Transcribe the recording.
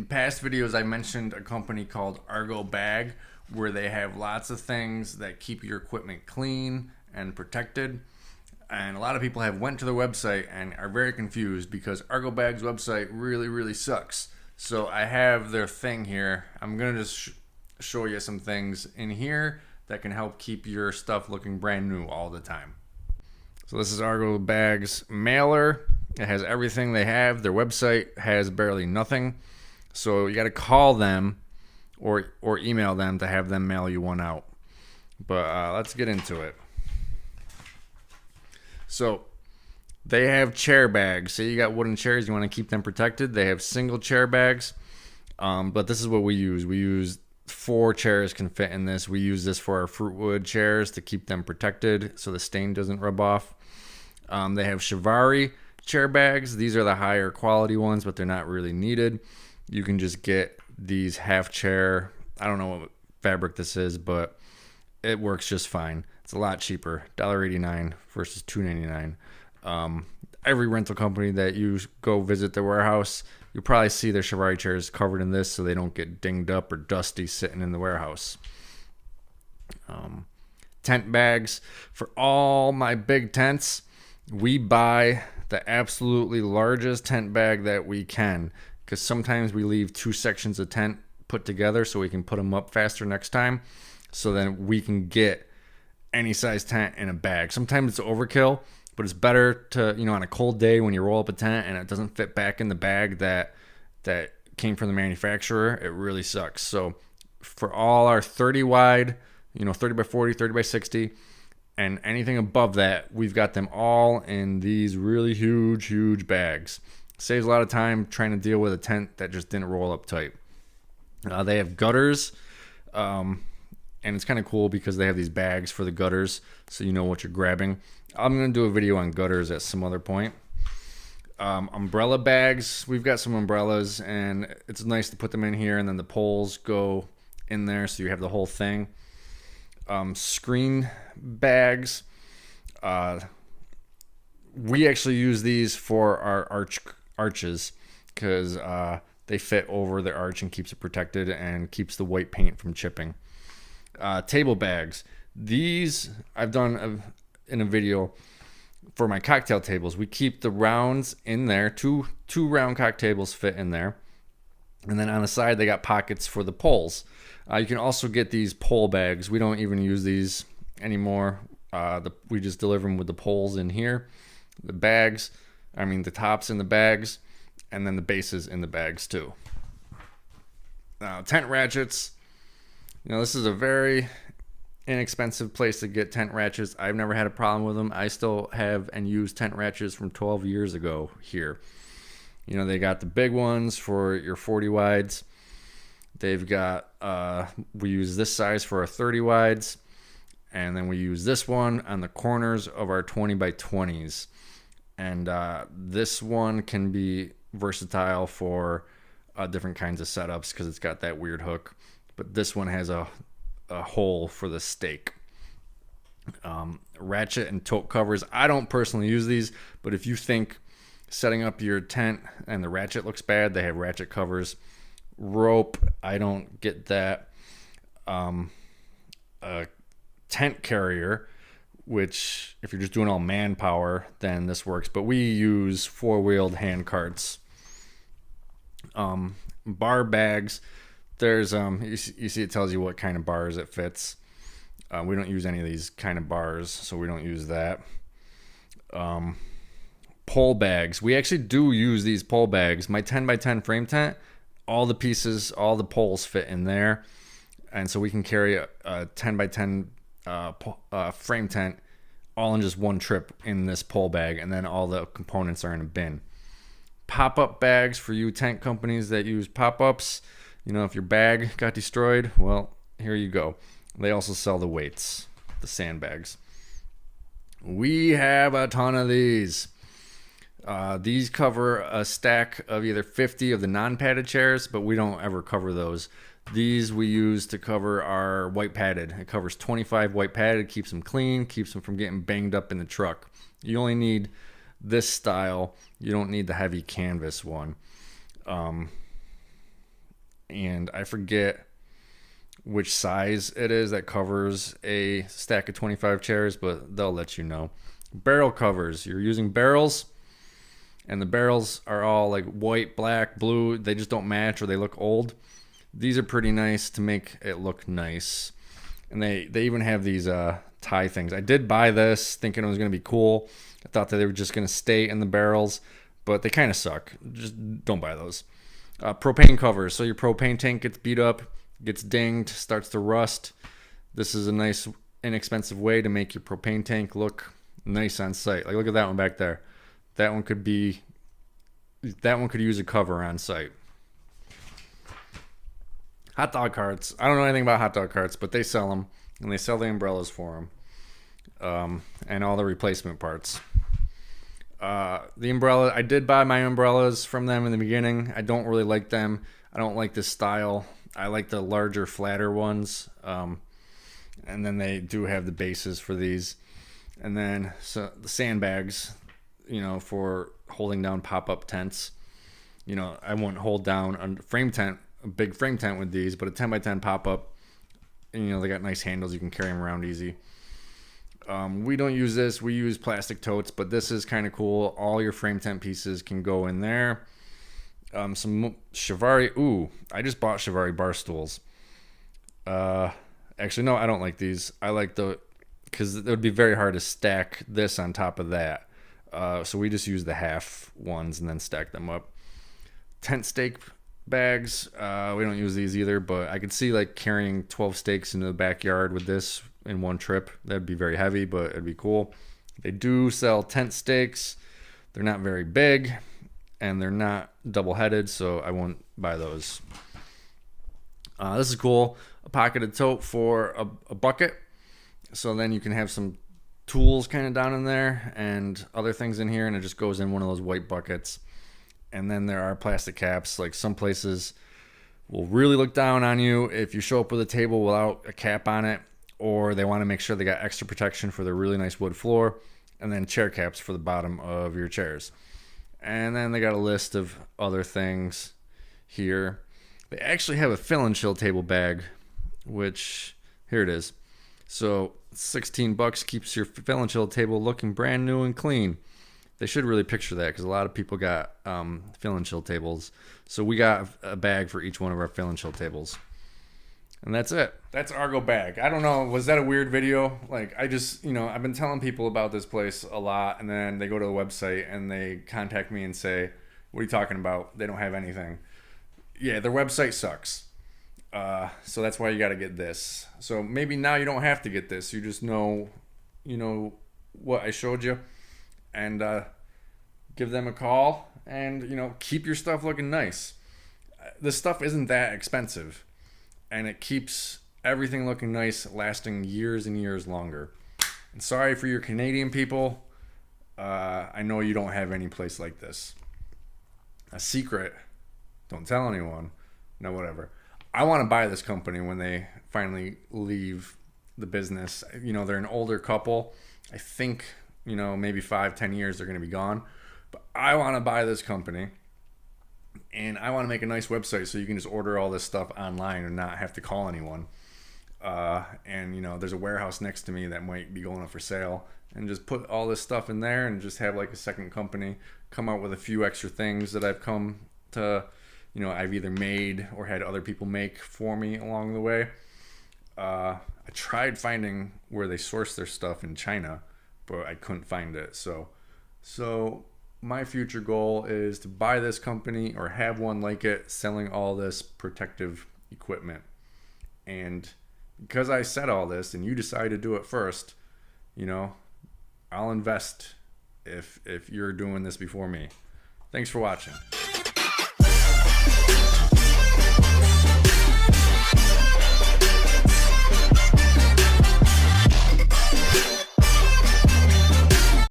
past videos, I mentioned a company called Argo Bag, where they have lots of things that keep your equipment clean and protected. And a lot of people have went to their website and are very confused because Argo Bag's website really sucks. So I have their thing here. I'm gonna just show you some things in here that can help keep your stuff looking brand new all the time. So this is Argo Bag's mailer. It has everything they have. Their website has barely nothing. So you got to call them or email them to have them mail you one out. But let's get into it. So they have chair bags. Say you got wooden chairs, you want to keep them protected. They have single chair bags. But this is what we use. We use 4 chairs can fit in this. We use this for our fruitwood chairs to keep them protected so the stain doesn't rub off. They have Chivari chair bags. These are the higher quality ones, but they're not really needed. You can just get these half chair. I don't know what fabric this is, but it works just fine. It's a lot cheaper, $1.89 versus $2.99. Every rental company that you go visit their warehouse, you'll probably see their Chivari chairs covered in this so they don't get dinged up or dusty sitting in the warehouse. Tent bags. For all my big tents, we buy the absolutely largest tent bag that we can, because sometimes we leave 2 sections of tent put together so we can put them up faster next time, so then we can get any size tent in a bag. Sometimes it's overkill, but it's better to, on a cold day when you roll up a tent and it doesn't fit back in the bag that came from the manufacturer, it really sucks. So for all our 30 wide, 30 by 40, 30 by 60, and anything above that, we've got them all in these really huge bags. Saves a lot of time trying to deal with a tent that just didn't roll up tight. They have gutters, and it's kind of cool because they have these bags for the gutters, so you know what you're grabbing. I'm going to do a video on gutters at some other point. Umbrella bags. We've got some umbrellas, and it's nice to put them in here, and then the poles go in there, so you have the whole thing. Screen bags. We actually use these for our arches because they fit over the arch and keeps it protected and keeps the white paint from chipping. Table bags. These I've done in a video for my cocktail tables. We keep the rounds in there. Two round cocktails fit in there. And then on the side, they got pockets for the poles. You can also get these pole bags. We don't even use these anymore. We just deliver them with the poles in here. The bags, the tops in the bags, and then the bases in the bags too. Now, tent ratchets. This is a very inexpensive place to get tent ratchets. I've never had a problem with them. I still have and use tent ratchets from 12 years ago here. They got the big ones for your 40 wides. They've got, we use this size for our 30 wides. And then we use this one on the corners of our 20 by 20s. And this one can be versatile for different kinds of setups because it's got that weird hook. But this one has a hole for the stake. Ratchet and Tote Covers. I don't personally use these, but if you think setting up your tent and the ratchet looks bad, they have ratchet covers. Rope, I don't get that. A tent carrier, which if you're just doing all manpower, then this works. But we use 4-wheeled hand carts. Bar bags. There's you see it tells you what kind of bars it fits. We don't use any of these kind of bars, so we don't use that. Pole bags. We actually do use these pole bags. My 10 by 10 frame tent, all the pieces, all the poles fit in there, and so we can carry a 10 by 10 frame tent all in just one trip in this pole bag, and then all the components are in a bin. Pop-up bags for you tent companies that use pop-ups. If your bag got destroyed, well, here you go. They also sell the weights, the sandbags. We have a ton of these. These cover a stack of either 50 of the non-padded chairs, but we don't ever cover those. These we use to cover our white padded. It covers 25 white padded, keeps them clean, keeps them from getting banged up in the truck. You only need this style. You don't need the heavy canvas one. and I forget which size it is that covers a stack of 25 chairs, but they'll let you know. Barrel covers. You're using barrels, and the barrels are all like white, black, blue. They just don't match, or they look old. These are pretty nice to make it look nice. And they even have these tie things. I did buy this thinking it was going to be cool. I thought that they were just going to stay in the barrels, but they kind of suck. Just don't buy those. Propane covers. So your propane tank gets beat up, gets dinged, starts to rust. This is a nice, inexpensive way to make your propane tank look nice on site. Like, look at that one back there. That one could use a cover on site. Hot dog carts. I don't know anything about hot dog carts, but they sell them, and they sell the umbrellas for them, and all the replacement parts. The umbrella, I did buy my umbrellas from them in the beginning. I don't really like them. I don't like this style. I like the larger, flatter ones. And then they do have the bases for these. And then so the sandbags, for holding down pop-up tents. I won't hold down a big frame tent with these, but a 10 by 10 pop-up, and they got nice handles. You can carry them around easy. We don't use this. We use plastic totes, but this is kind of cool. All your frame tent pieces can go in there. Some Shivari. Ooh, I just bought Shivari bar stools. Actually, no, I don't like these. I like because it would be very hard to stack this on top of that. So we just use the half ones and then stack them up. Tent stake bags. We don't use these either, but I could see like carrying 12 stakes into the backyard with this in one trip. That'd be very heavy, but it'd be cool. They do sell tent stakes. They're not very big, and they're not double-headed, so I won't buy those. This is cool. A pocketed tote for a bucket. So then you can have some tools kind of down in there and other things in here, and it just goes in one of those white buckets. And then there are plastic caps. Like, some places will really look down on you if you show up with a table without a cap on it, or they want to make sure they got extra protection for their really nice wood floor, and then chair caps for the bottom of your chairs. And then they got a list of other things here. They actually have a fill and chill table bag, which, here it is. So $16 keeps your fill and chill table looking brand new and clean. They should really picture that, because a lot of people got fill and chill tables. So we got a bag for each one of our fill and chill tables. And that's it. That's Argo bag. I don't know. Was that a weird video? Like, I just, I've been telling people about this place a lot, and then they go to the website and they contact me and say, what are you talking about? They don't have anything. Yeah, their website sucks. So that's why you got to get this. So maybe now you don't have to get this. You just know, what I showed you, and give them a call, and, keep your stuff looking nice. This stuff isn't that expensive, and it keeps everything looking nice, lasting years and years longer. And sorry for your Canadian people. I know you don't have any place like this. A secret. Don't tell anyone. No, whatever. I want to buy this company when they finally leave the business. They're an older couple. I think, maybe 5-10 years they're going to be gone. But I want to buy this company. And I want to make a nice website so you can just order all this stuff online and not have to call anyone. And there's a warehouse next to me that might be going up for sale. And just put all this stuff in there and just have like a second company. Come out with a few extra things that I've come to, I've either made or had other people make for me along the way. I tried finding where they source their stuff in China, but I couldn't find it. So my future goal is to buy this company or have one like it selling all this protective equipment. And because I said all this and you decide to do it first, I'll invest if you're doing this before me. Thanks for watching.